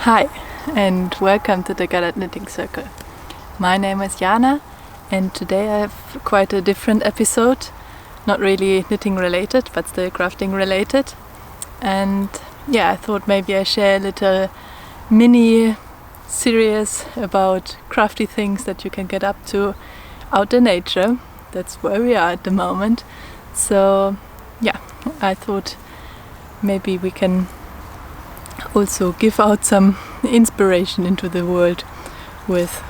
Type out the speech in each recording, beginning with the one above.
Hi, and welcome to the Galad Knitting Circle. My name is Jana, and today I have quite a different episode. Not really knitting related, but still crafting related. And yeah, I thought maybe I share a little mini series about crafty things that you can get up to out in nature. That's where we are at the moment. So yeah, I thought maybe we can also give out some inspiration into the world with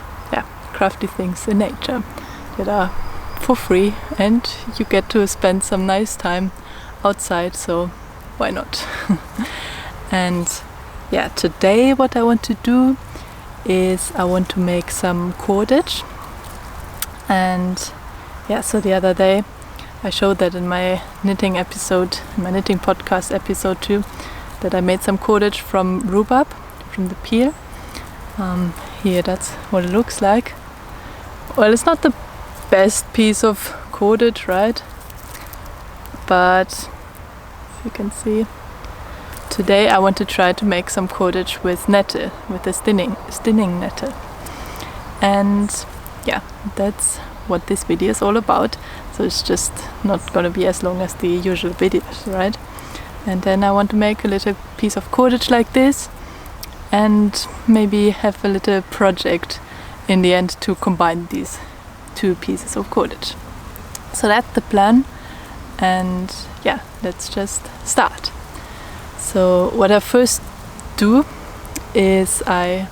crafty things in nature that are for free, and you get to spend some nice time outside, so why not? And yeah, today what I want to do is I want to make some cordage. And yeah, so the other day I showed that in my knitting episode, my knitting podcast episode 2, that I made some cordage from rhubarb, from the peel. Here, that's what it looks like. Well, it's not the best piece of cordage, right? But if you can see, today I want to try to make some cordage with nettle, with the stinging nettle. And yeah, that's what this video is all about. So it's just not gonna be as long as the usual videos, right? And then I want to make a little piece of cordage like this, and maybe have a little project in the end to combine these two pieces of cordage. So that's the plan, and yeah, let's just start. So what I first do is I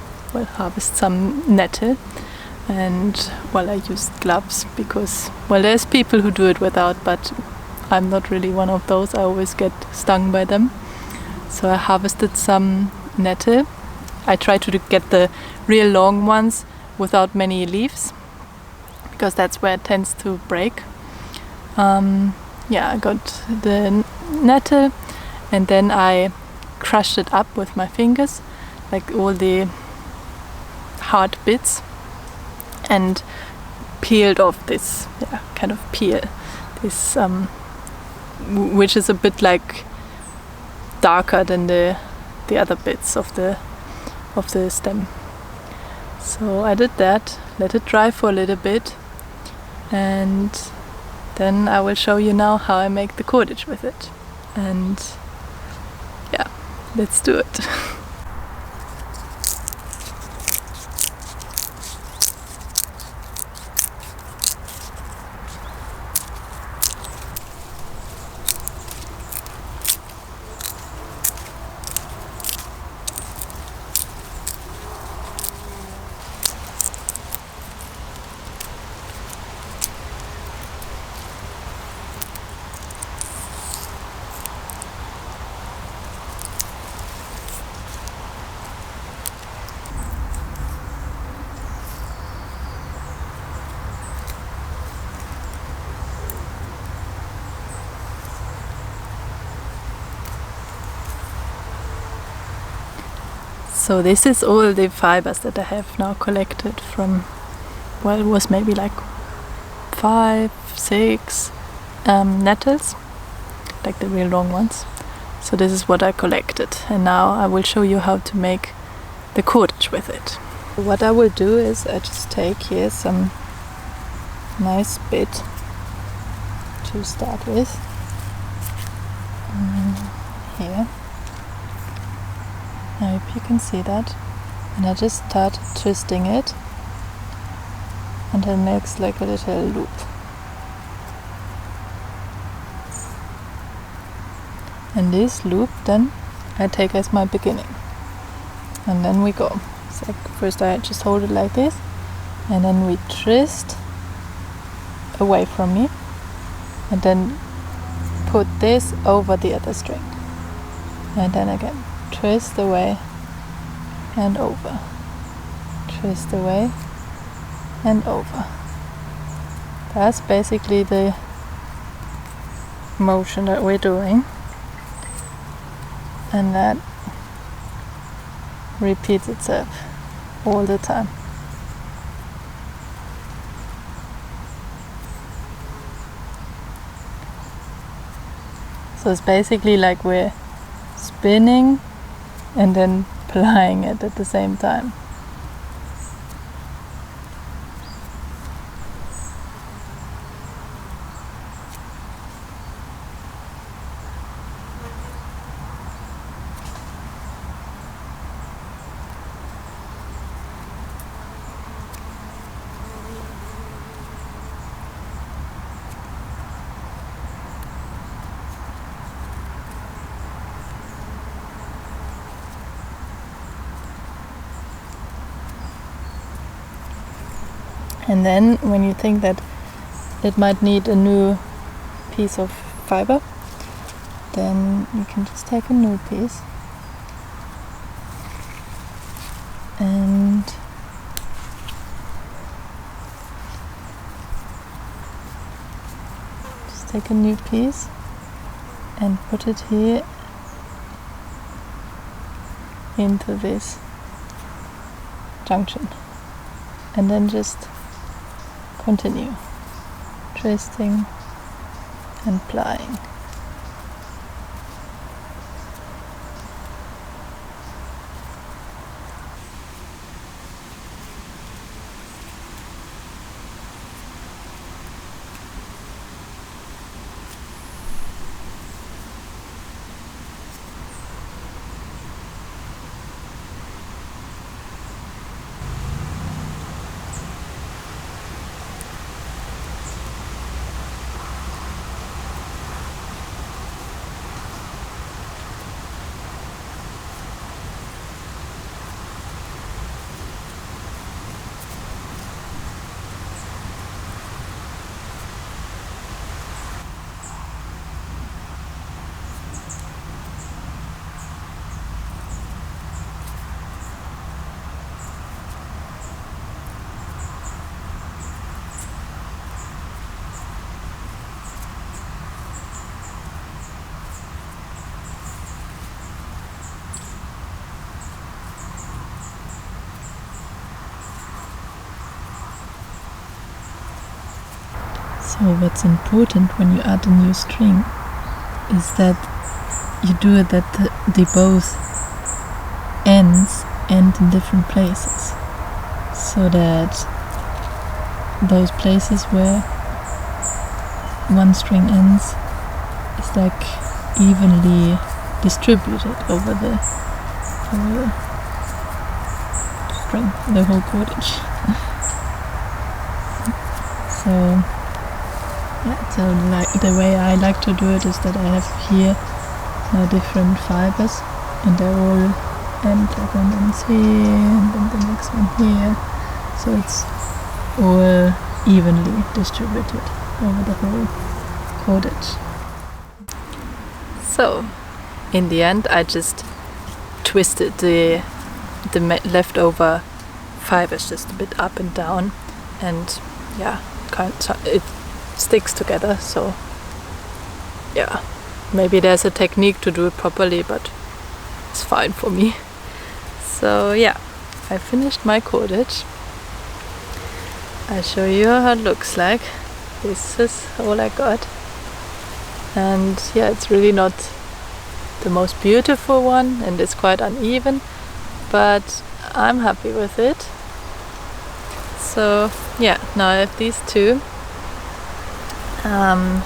harvest some nettle, and I used gloves because there's people who do it without, but I'm not really one of those. I always get stung by them. So I harvested some nettle. I try to get the real long ones without many leaves, because that's where it tends to break. I got the nettle, and then I crushed it up with my fingers, like all the hard bits, and peeled off this kind of peel, this which is a bit like darker than the other bits of the stem. So I did that, let it dry for a little bit, and then I will show you now how I make the cordage with it. And yeah, let's do it. So this is all the fibers that I have now collected from, it was maybe like 5-6 nettles, like the real long ones. So this is what I collected, and now I will show you how to make the cordage with it. What I will do is I just take here some nice bit to start with. Here. I hope you can see that. And I just start twisting it, and it makes like a little loop. And this loop then I take as my beginning. And then we go. So first I just hold it like this, and then we twist away from me, and then put this over the other string. And then again, twist away and over, twist away and over. That's basically the motion that we're doing, and that repeats itself all the time. So it's basically like we're spinning and then applying it at the same time. And then when you think that it might need a new piece of fiber, then you can just take a new piece and just take a new piece and put it here into this junction, and then just continue twisting and plying. So what's important when you add a new string is that you do it at the both ends end in different places, so that those places where one string ends is like evenly distributed over the string, the whole cordage. So like the way I like to do it is that I have here different fibers, and they all end, like one ends here and then the next one here, so it's all evenly distributed over the whole cordage. So in the end I just twisted the leftover fibers just a bit up and down, and yeah, it sticks together. So yeah, maybe there's a technique to do it properly, but it's fine for me. So yeah, I finished my cordage. I'll show you how it looks like. This is all I got, and yeah, it's really not the most beautiful one and it's quite uneven, but I'm happy with it. So yeah, now I have these two, and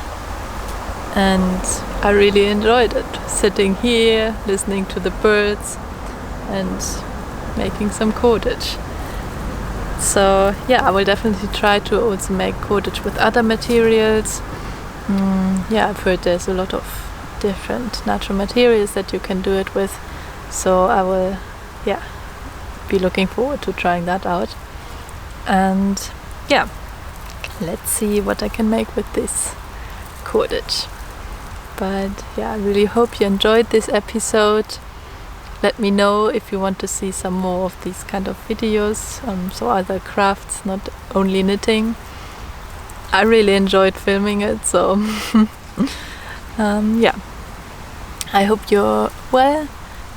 I really enjoyed it, sitting here listening to the birds and making some cordage. So yeah, I will definitely try to also make cordage with other materials. Yeah, I've heard there's a lot of different natural materials that you can do it with, so I will be looking forward to trying that out. And yeah, let's see what I can make with this cordage. But yeah, I really hope you enjoyed this episode. Let me know if you want to see some more of these kind of videos, so other crafts, not only knitting. I really enjoyed filming it, so yeah, I hope you're well,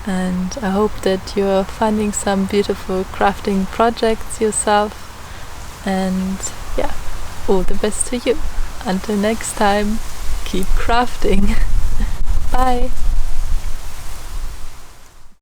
and I hope that you're finding some beautiful crafting projects yourself, and yeah, all the best to you. Until next time, keep crafting. Bye.